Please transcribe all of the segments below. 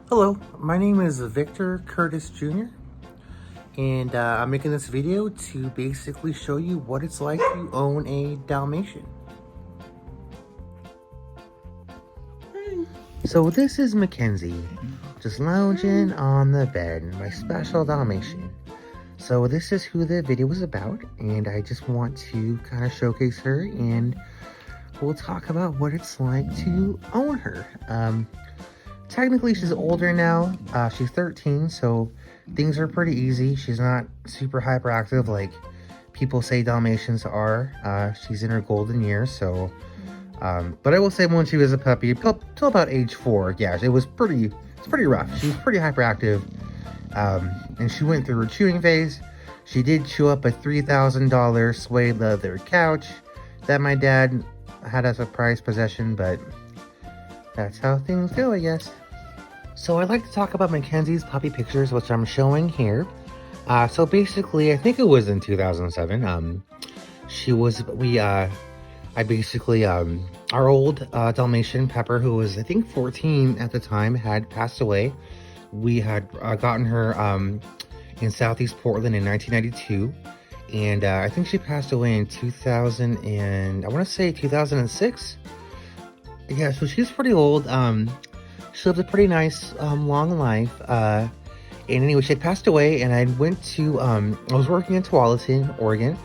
Hello, my name is Victor Curtis Jr. and I'm making this video to basically show you what it's like to own a Dalmatian. So this is Mackenzie, just lounging on the bed, my special Dalmatian. So this is who the video was about, and I just want to kind of showcase her, and we'll talk about what it's like to own her. Technically, she's older now. She's 13, so things are pretty easy. She's not super hyperactive like people say Dalmatians are. She's in her golden years, so... but I will say when she was a puppy, till about age 4, yeah, it's pretty rough. She was pretty hyperactive, and she went through her chewing phase. She did chew up a $3,000 suede leather couch that my dad had as a prized possession, but that's how things go, I guess. So I'd like to talk about Mackenzie's puppy pictures, which I'm showing here. So basically, I think it was in 2007. Our old Dalmatian, Pepper, who was, I think, 14 at the time, had passed away. We had gotten her in Southeast Portland in 1992. And I think she passed away in 2000 and, I want to say 2006. Yeah, so she's pretty old. She lived a pretty nice, long life. And anyway, she had passed away, and I went to, I was working in Tualatin, Oregon,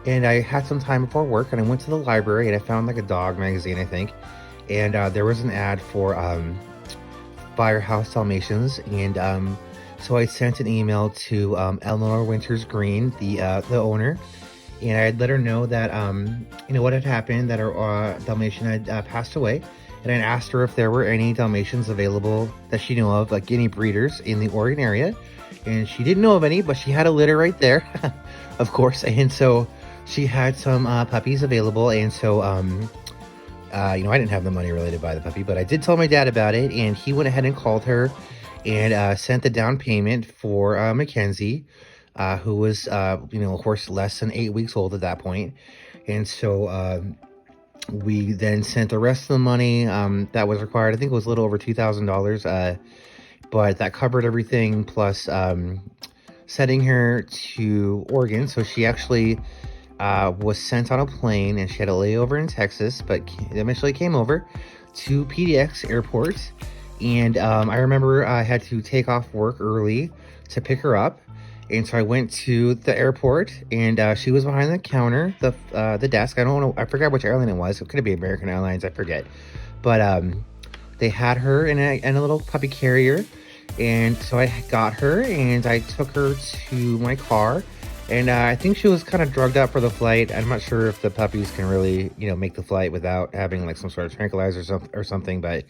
and I had some time before work, and I went to the library, and I found like a dog magazine, I think. And there was an ad for Firehouse Dalmatians, and so I sent an email to Eleanor Winters Green, the owner, and I had let her know that, what had happened, that her Dalmatian had passed away. And I asked her if there were any Dalmatians available that she knew of, like any breeders in the Oregon area. And she didn't know of any, but she had a litter right there, of course. And so she had some puppies available. And so, I didn't have the money really to buy the puppy, but I did tell my dad about it. And he went ahead and called her and sent the down payment for Mackenzie, who was, of course, less than 8 weeks old at that point. And so... we then sent the rest of the money that was required. I think it was a little over $2,000, but that covered everything, plus sending her to Oregon. So she actually was sent on a plane, and she had a layover in Texas, but eventually came over to PDX Airport. And I remember I had to take off work early to pick her up. And so I went to the airport, and she was behind the counter, the desk. I don't know, I forgot which airline it was. It could be American Airlines, I forget. But they had her in a little puppy carrier, and so I got her, and I took her to my car. And I think she was kind of drugged up for the flight. I'm not sure if the puppies can really, make the flight without having like some sort of tranquilizer or something, but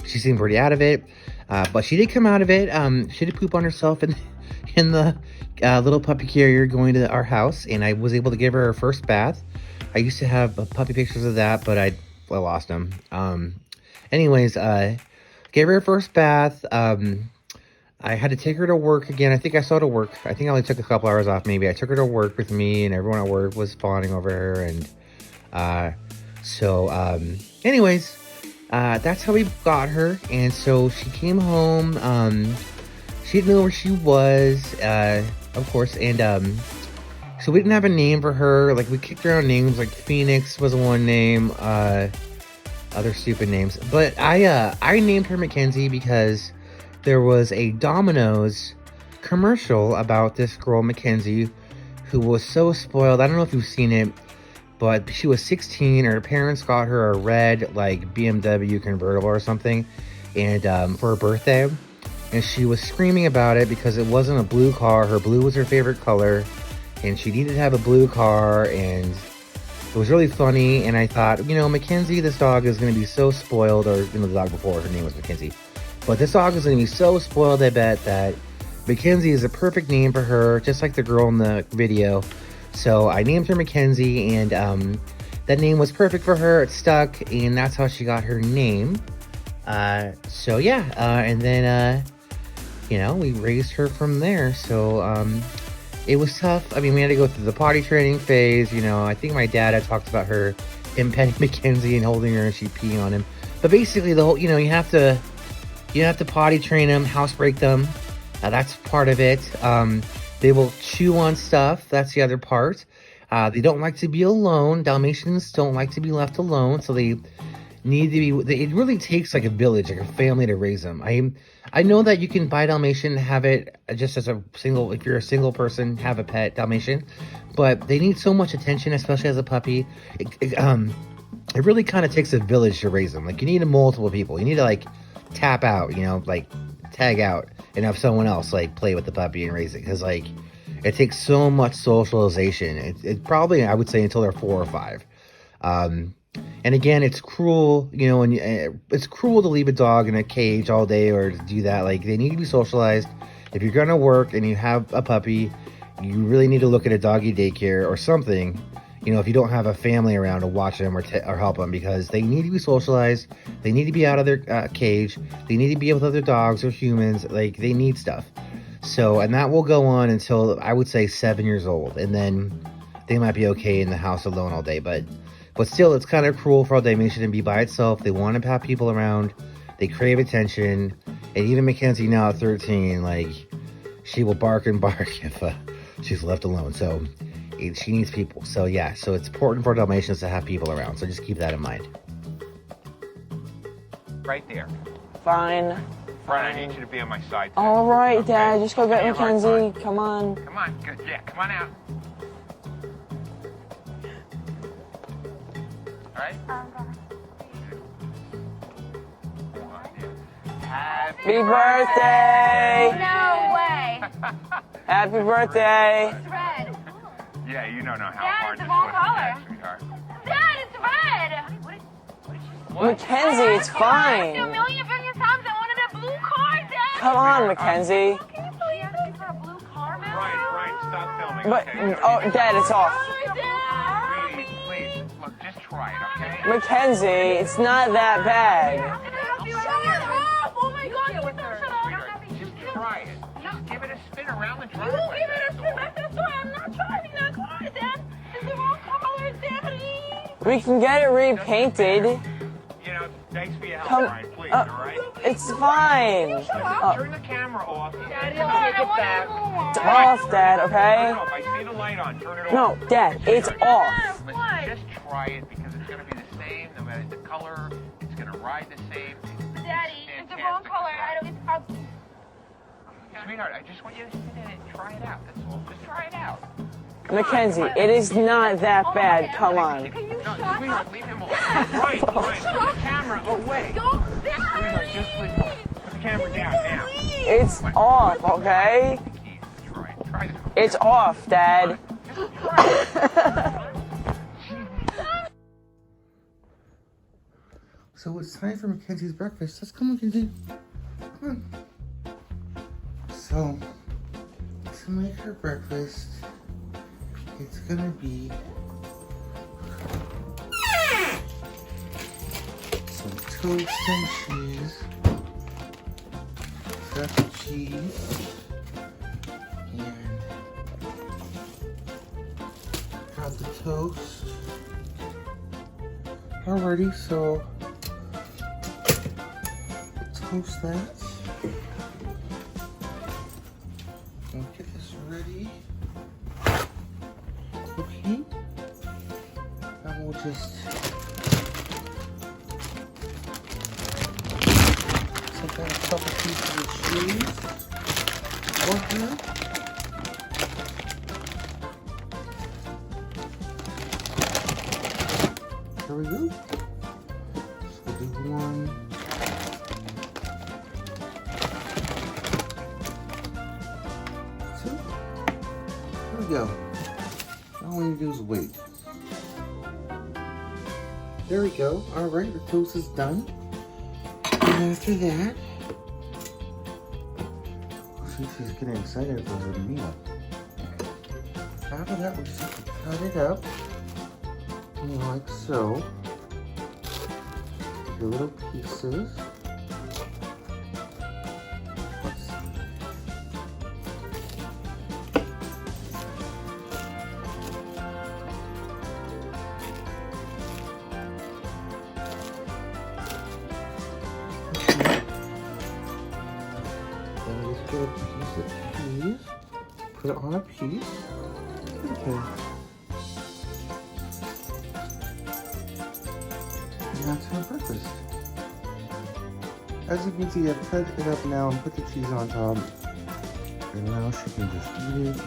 she seemed pretty out of it. But she did come out of it. She did poop on herself in the little puppy carrier going to our house, and I was able to give her first bath. I used to have puppy pictures of that, but I lost them. Anyways, gave her first bath. I had to take her to work again. I think I saw her to work. I think I only took a couple hours off, maybe. I took her to work with me, and everyone at work was fawning over her. And anyways, that's how we got her. And so she came home. She didn't know where she was, of course. And so we didn't have a name for her. Like, we kicked around names, like Phoenix was one name, other stupid names. But I named her Mackenzie because there was a Domino's commercial about this girl, Mackenzie, who was so spoiled. I don't know if you've seen it, but she was 16. Her parents got her a red, like, BMW convertible or something, and for her birthday. And she was screaming about it because it wasn't a blue car. Her blue was her favorite color, and she needed to have a blue car, and it was really funny. And I thought, Mackenzie, this dog is going to be so spoiled, or, the dog before, her name was Mackenzie. But this dog is going to be so spoiled, I bet, that Mackenzie is a perfect name for her, just like the girl in the video. So I named her Mackenzie, and that name was perfect for her. It stuck, and that's how she got her name. So yeah, and then, we raised her from there. So it was tough. I mean, we had to go through the potty training phase. I think my dad had talked about him petting Mackenzie and holding her, and she peeing on him. But basically, the whole, you have to You don't have to potty train them, housebreak them. That's part of it. They will chew on stuff. That's the other part. They don't like to be alone. Dalmatians don't like to be left alone, so they need to be. It really takes like a village, like a family to raise them. I know that you can buy Dalmatian, have it just as a single. If you're a single person, have a pet Dalmatian, but they need so much attention, especially as a puppy. It really kind of takes a village to raise them. Like you need multiple people. You need to like tap out, like tag out and have someone else like play with the puppy and raise it, because like it takes so much socialization. It probably, I would say, until they're 4 or 5. And again, it's cruel, and it's cruel to leave a dog in a cage all day or to do that. Like they need to be socialized. If you're gonna work and you have a puppy, you really need to look at a doggy daycare or something. If you don't have a family around to watch them or help them, because they need to be socialized. They need to be out of their cage. They need to be with other dogs or humans. Like, they need stuff. So, and that will go on until, I would say, 7 years old. And then they might be okay in the house alone all day. But still, it's kind of cruel for a Dalmatian to be by itself. They want to have people around. They crave attention. And even Mackenzie now at 13, like, she will bark and bark if she's left alone. So she needs people. So yeah, so it's important for Dalmatians to have people around. So just keep that in mind. Right there. Fine. Fine, I need you to be on my side. All right, okay? Dad, just go get Okay, Mackenzie. right, Come on. Come on, good. Yeah, come on out. All right? Happy birthday! No way. Happy birthday! It's red. Yeah, you don't know how Dad, hard it's this the wrong was to color. get, sweetheart. Dad, it's red. Mackenzie, it's I asked you a fine. million billion times I wanted a blue car, Dad. Come on, Mackenzie. Can you believe it? For a blue car, man? Right, stop filming. But, okay? We don't oh, need to- Dad, it's off. Dad. Please, look, just try it, okay? Mackenzie, it's not that bad. Shut up! Oh my God, you don't shut up. Sweetheart, just try it. Just give it a spin around the You driveway. give it a spin back to the store. I'm not driving that car, Dad. It's the wrong color, Daddy. We can get it repainted. Thanks for your help, Come- Brian. Please, all right? It's fine. Turn the camera off. Daddy, I want It's to off, Dad, Turn it okay? off. I see the light on. Turn it off. No, Dad, it's off. Listen, just try it because it's going to be the same no matter the color. It's going to ride the same. Daddy, it's the wrong color. I don't. Sweetheart, I just want you to sit in it and try it out. That's all. Just try it out. Mackenzie, it is not that bad. Come on. Can you No, shut sweetheart, up? leave him alone. Right. Put the camera away. Don't, Sweetheart, just put the camera down now. It's off, okay? Try it. Try this. It's off, Dad. Just try it. So it's time for Mackenzie's breakfast. Let's come, Mackenzie. Come on. So, to make her breakfast, it's gonna be some toast and cheese, fresh cheese, and have the toast. Alrighty, so toast that. I'll get this ready. Okay. And we'll just take out a couple pieces of cheese for her. There we go. So we'll do one. Two. There we go. All we need to do is wait. There we go. Alright, the toast is done. And after that, she's getting excited for her meal. After that, we just have to cut it up. Like so. Your little pieces. Let's see. Okay. Let's get a piece of cheese. Put it on a piece. Okay. And that's her breakfast. As you can see, I've cut it up now and put the cheese on top. And now she can just eat it.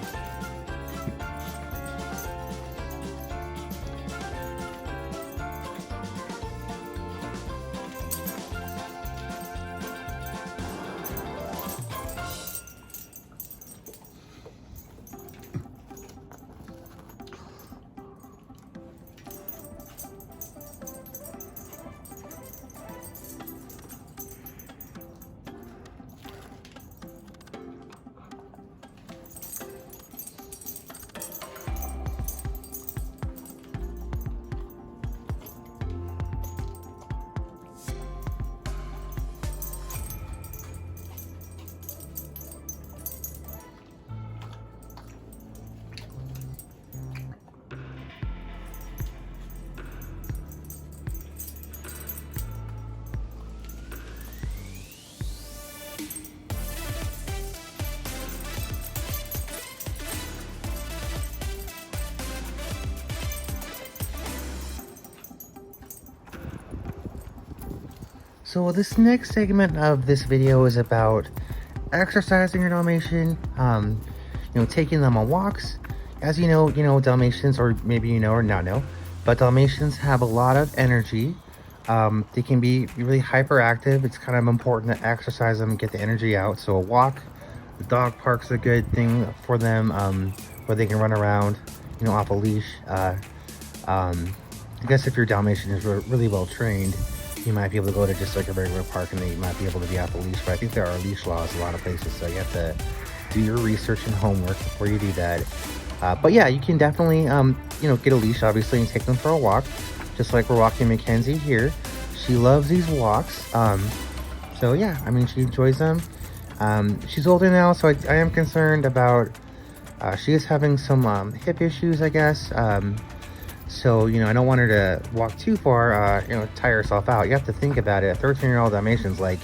So this next segment of this video is about exercising your Dalmatian, taking them on walks. As you know, Dalmatians, or maybe you know or not know, but Dalmatians have a lot of energy. They can be really hyperactive. It's kind of important to exercise them and get the energy out. So a walk, the dog park's a good thing for them, where they can run around, off a leash. I guess if your Dalmatian is really well trained, you might be able to go to just like a regular park and they might be able to be off a leash. But I think there are leash laws a lot of places, so you have to do your research and homework before you do that. But yeah, you can definitely, get a leash, obviously, and take them for a walk, just like we're walking Mackenzie here. She loves these walks. So yeah, I mean, she enjoys them. She's older now, so I am concerned about, she is having some hip issues, I guess. So, I don't want her to walk too far, tire herself out. You have to think about it. A 13-year-old Dalmatian's like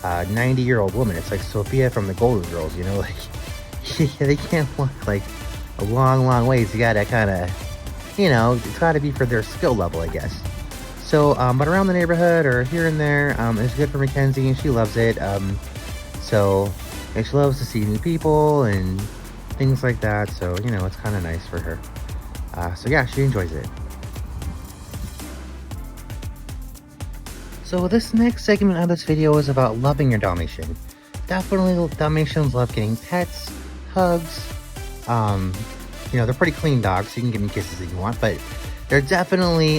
a 90-year-old woman. It's like Sophia from the Golden Girls, like, they can't walk like a long ways. You gotta kind of, it's gotta be for their skill level, I guess. So, but around the neighborhood or here and there, it's good for Mackenzie and she loves it. So, and she loves to see new people and things like that. So, it's kind of nice for her. So yeah, she enjoys it. So this next segment of this video is about loving your Dalmatian. Definitely Dalmatians love getting pets, hugs. They're pretty clean dogs, so you can give them kisses if you want, but they're definitely,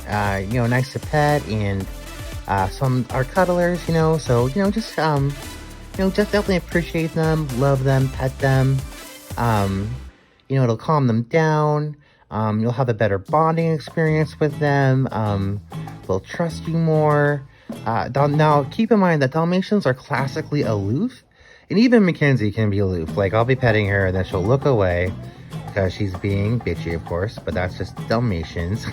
nice to pet, and some are cuddlers, so, just definitely appreciate them, love them, pet them. It'll calm them down. You'll have a better bonding experience with them. They'll trust you more. Now, keep in mind that Dalmatians are classically aloof, and even Mackenzie can be aloof. Like, I'll be petting her, and then she'll look away because she's being bitchy, of course, but that's just Dalmatians.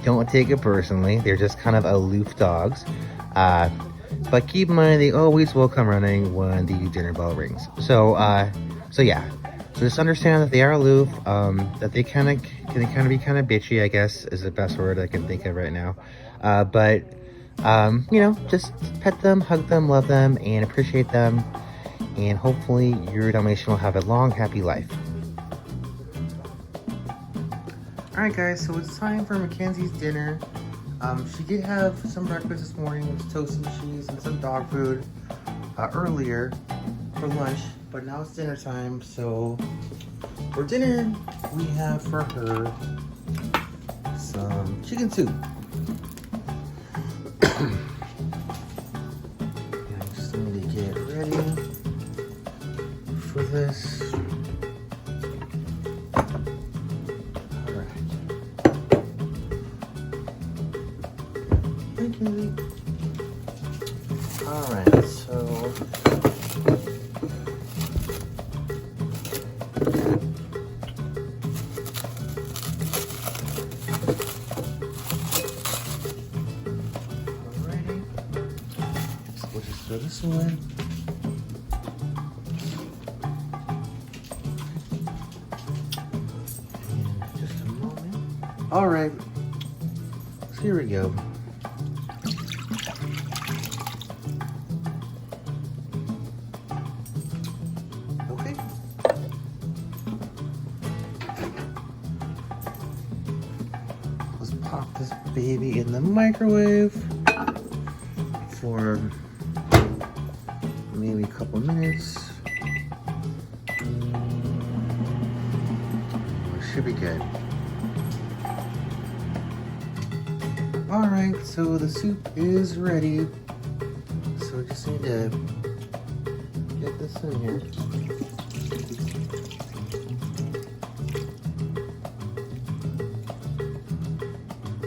Don't take it personally. They're just kind of aloof dogs. But keep in mind, they always will come running when the dinner bell rings. So yeah. So just understand that they are aloof, that they can be kind of bitchy, I guess, is the best word I can think of right now. But just pet them, hug them, love them, and appreciate them. And hopefully your Dalmatian will have a long, happy life. Alright guys, so it's time for Mackenzie's dinner. She did have some breakfast this morning. It was toast and cheese and some dog food earlier for lunch. But now it's dinner time, so for dinner, we have for her some chicken soup. And I just need to get ready for this. Alright. Okay. Alright, so this one. All right, so here we go. Okay. Let's pop this baby in the microwave for maybe a couple minutes. Should be good. All right, so the soup is ready. So we just need to get this in here.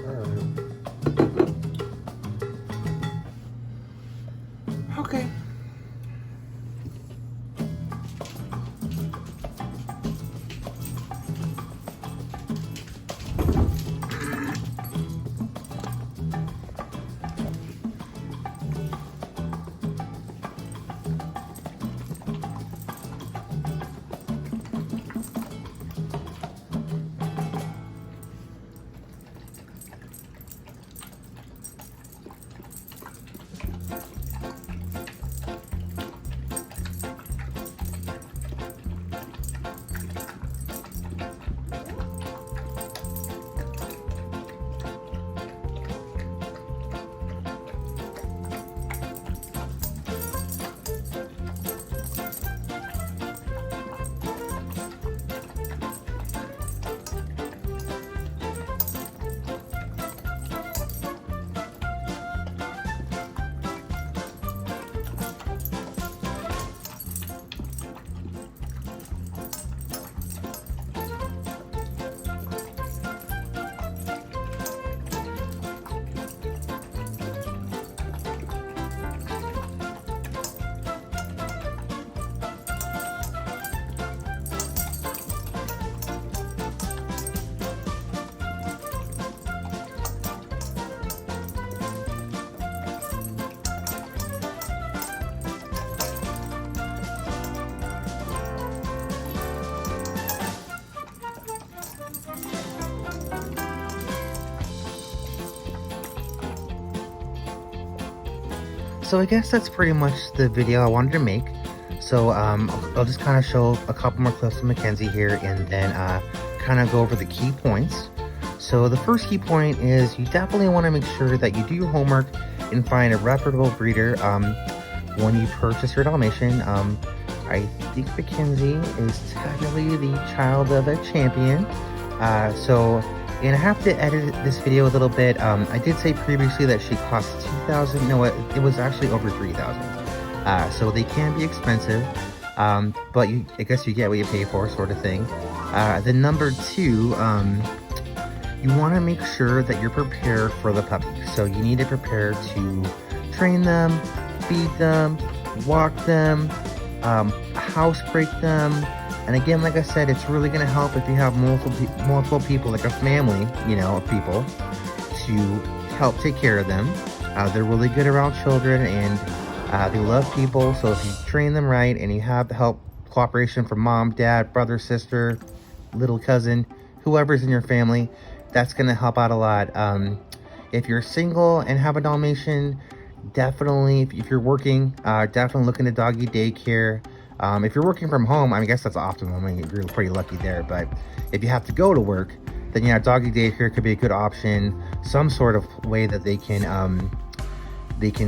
All right. Okay. So I guess that's pretty much the video I wanted to make. So I'll just kind of show a couple more clips of Mackenzie here and then kind of go over the key points. So the first key point is you definitely want to make sure that you do your homework and find a reputable breeder when you purchase your Dalmatian. I think Mackenzie is technically the child of a champion. And I have to edit this video a little bit. I did say previously that she cost $2,000. No, it was actually over $3,000. So they can be expensive, but I guess you get what you pay for, sort of thing. Then number two, you want to make sure that you're prepared for the puppy. So you need to prepare to train them, feed them, walk them, housebreak them. And again, like I said, it's really going to help if you have multiple people, like a family, you know, of people to help take care of them. They're really good around children and they love people. So if you train them right and you have the help, cooperation from mom, dad, brother, sister, little cousin, whoever's in your family, that's going to help out a lot. If you're single and have a Dalmatian, definitely, if you're working, definitely look into doggy daycare. If you're working from home, I guess that's optimum. I mean, you're pretty lucky there. But if you have to go to work, then yeah, doggy daycare could be a good option. Some sort of way that they can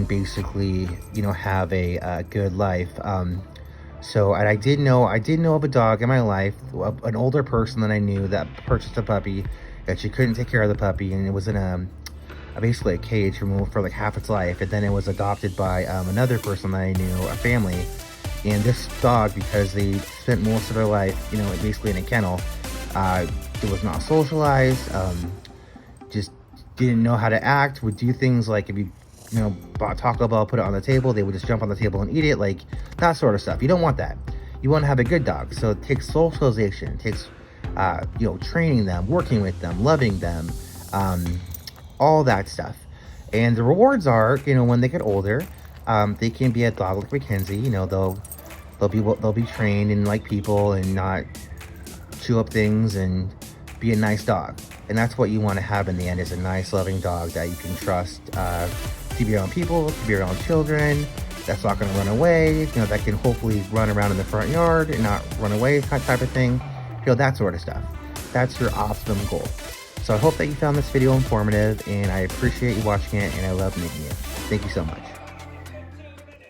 basically, you know, have a good life. So and I did know of a dog in my life, an older person that I knew that purchased a puppy, that she couldn't take care of the puppy, and it was in basically a cage removed for like half its life, and then it was adopted by another person that I knew, a family. And this dog, because they spent most of their life, you know, basically in a kennel, it was not socialized, just didn't know how to act, would do things like if you know, bought Taco Bell, put it on the table, they would just jump on the table and eat it, like that sort of stuff. You don't want that. You want to have a good dog. So it takes socialization, it takes, you know, training them, working with them, loving them, all that stuff. And the rewards are, you know, when they get older, they can be a dog like Mackenzie. You know, they'll be trained and like people and not chew up things and be a nice dog. And that's what you want to have in the end, is a nice, loving dog that you can trust to be around people, to be around children, that's not going to run away, you know, that can hopefully run around in the front yard and not run away, type of thing. You know, that sort of stuff. That's your optimum goal. So I hope that you found this video informative, and I appreciate you watching it, and I love meeting you. Thank you so much.